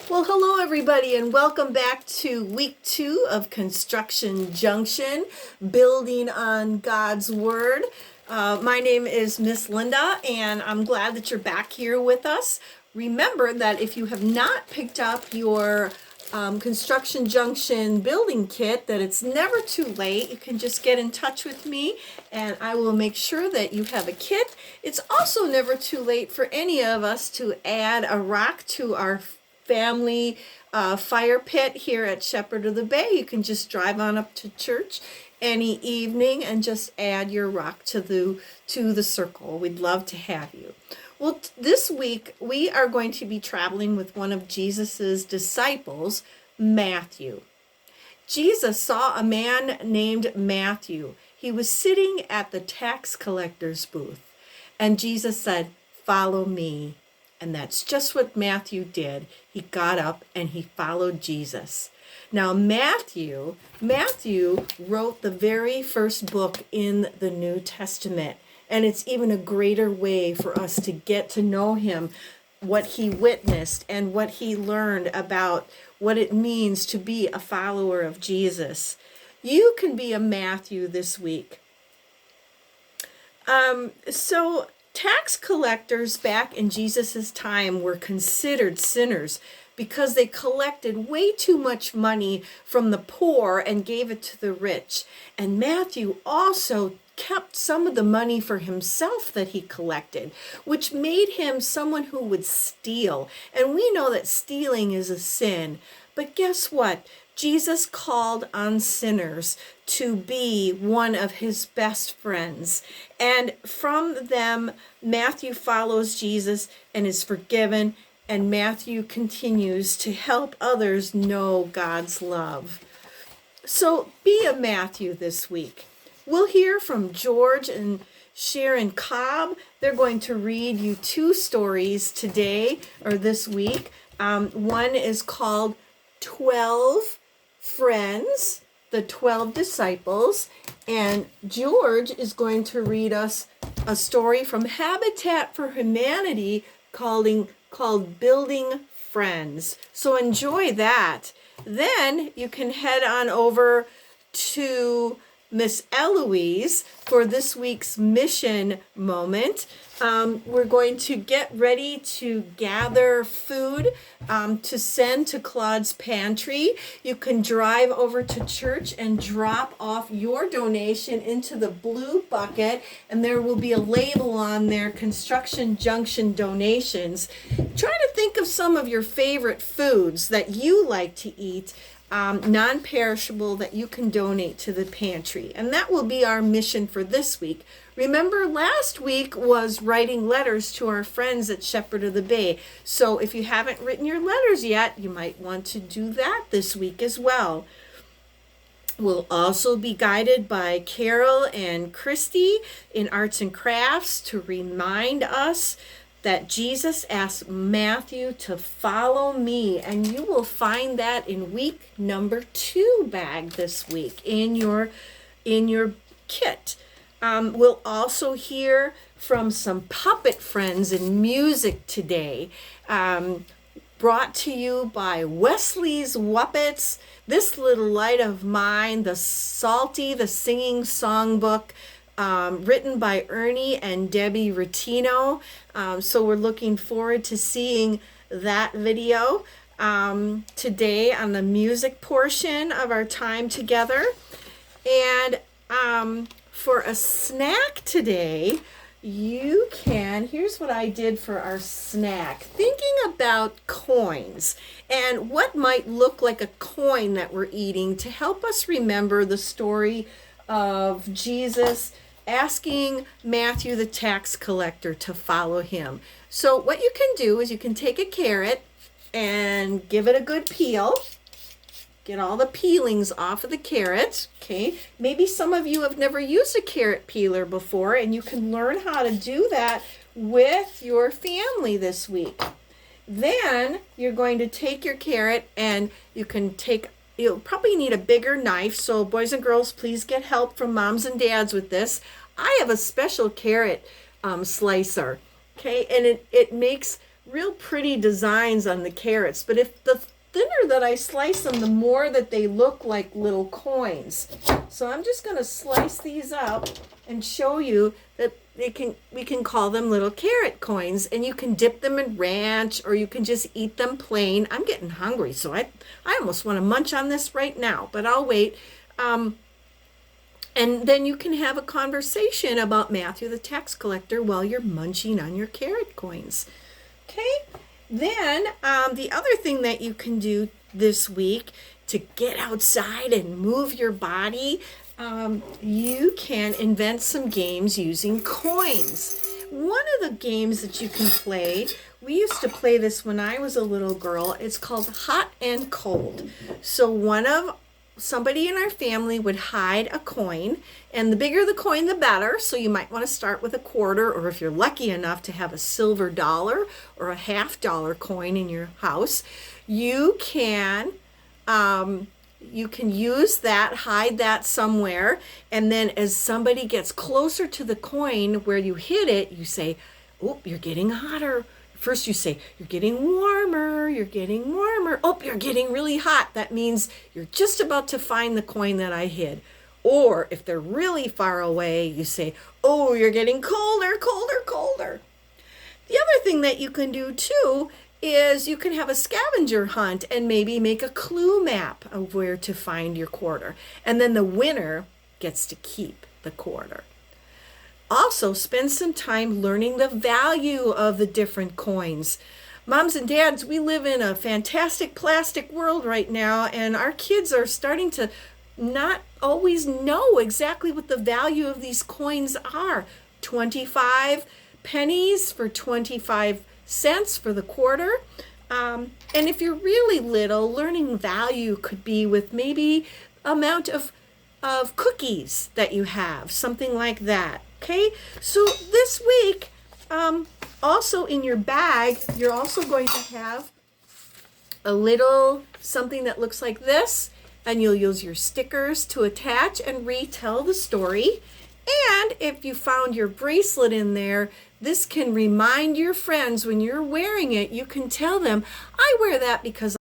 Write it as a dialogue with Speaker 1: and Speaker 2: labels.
Speaker 1: Well, hello everybody, and welcome back to week 2 of Construction Junction, building on God's Word. My name is Miss Linda, and I'm glad that you're back here with us. Remember that if you have not picked up your Construction Junction building kit, that it's never too late. You can just get in touch with me, and I will make sure that you have a kit. It's also never too late for any of us to add a rock to our family fire pit here at Shepherd of the Bay. You can just drive on up to church any evening and just add your rock to the circle. We'd love to have you. Well, this week we are going to be traveling with one of Jesus's disciples, Matthew. Jesus saw a man named Matthew. He was sitting at the tax collector's booth, and Jesus said, "Follow me." And that's just what Matthew did. He got up and he followed Jesus. Now, Matthew wrote the very first book in the New Testament. And it's even a greater way for us to get to know him, what he witnessed and what he learned about what it means to be a follower of Jesus. You can be a Matthew this week. Tax collectors back in Jesus' time were considered sinners because they collected way too much money from the poor and gave it to the rich. And Matthew also kept some of the money for himself that he collected, which made him someone who would steal. And we know that stealing is a sin. But guess what? Jesus called on sinners to be one of his best friends. And from them, Matthew follows Jesus and is forgiven. And Matthew continues to help others know God's love. So be a Matthew this week. We'll hear from George and Sharon Cobb. They're going to read you 2 stories today or this week. One is called 12 Friends, the 12 Disciples, and George is going to read us a story from Habitat for Humanity called Building Friends. So enjoy that. Then you can head on over to Miss Eloise for this week's mission moment. We're going to get ready to gather food to send to Claude's Pantry. You can drive over to church and drop off your donation into the blue bucket, and there will be a label on there, Construction Junction donations. Try to think of some of your favorite foods that you like to eat, non-perishable, that you can donate to the pantry. And that will be our mission for this week. Remember, last week was writing letters to our friends at Shepherd of the Bay. So if you haven't written your letters yet, you might want to do that this week as well. We'll also be guided by Carol and Christy in Arts and Crafts to remind us that Jesus asked Matthew to follow me, and you will find that in week number 2 bag this week in your kit. We'll also hear from some puppet friends in music today, brought to you by Wesley's Wuppets, This Little Light of Mine, the Singing Songbook, written by Ernie and Debbie Rotino. So we're looking forward to seeing that video today on the music portion of our time together. And for a snack today, here's what I did for our snack. Thinking about coins and what might look like a coin that we're eating to help us remember the story of Jesus asking Matthew the tax collector to follow him. So what you can do is you can take a carrot and give it a good peel. Get all the peelings off of the carrot, okay? Maybe some of you have never used a carrot peeler before, and you can learn how to do that with your family this week. Then you're going to take your carrot, and you'll probably need a bigger knife, so boys and girls, please get help from moms and dads with this. I have a special carrot slicer, okay? And it makes real pretty designs on the carrots. But if the thinner that I slice them, the more that they look like little coins. So I'm just going to slice these up and show you that we can call them little carrot coins, and you can dip them in ranch, or you can just eat them plain. I'm getting hungry, so I almost want to munch on this right now, but I'll wait. And then you can have a conversation about Matthew the tax collector while you're munching on your carrot coins. Okay? Then the other thing that you can do this week to get outside and move your body, you can invent some games using coins. One of the games that you can play, we used to play this when I was a little girl. It's called Hot and Cold. So somebody in our family would hide a coin, and the bigger the coin, the better. So you might want to start with a quarter, or if you're lucky enough to have a silver dollar or a $50 coin in your house, you can use that, hide that somewhere, and then as somebody gets closer to the coin where you hid it, you say, "Oh, you're getting hotter." First you say, "You're getting warmer, you're getting warmer. Oh, you're getting really hot." That means you're just about to find the coin that I hid. Or if they're really far away, you say, "Oh, you're getting colder, colder, colder." The other thing that you can do too is you can have a scavenger hunt and maybe make a clue map of where to find your quarter. And then the winner gets to keep the quarter. Also, spend some time learning the value of the different coins. Moms and dads, we live in a fantastic plastic world right now, and our kids are starting to not always know exactly what the value of these coins are. 25 pennies for 25 cents for the quarter. And if you're really little, learning value could be with maybe amount of cookies that you have, something like that. Okay, so this week, also in your bag, you're also going to have a little something that looks like this, and you'll use your stickers to attach and retell the story. And if you found your bracelet in there, this can remind your friends when you're wearing it, you can tell them, "I wear that because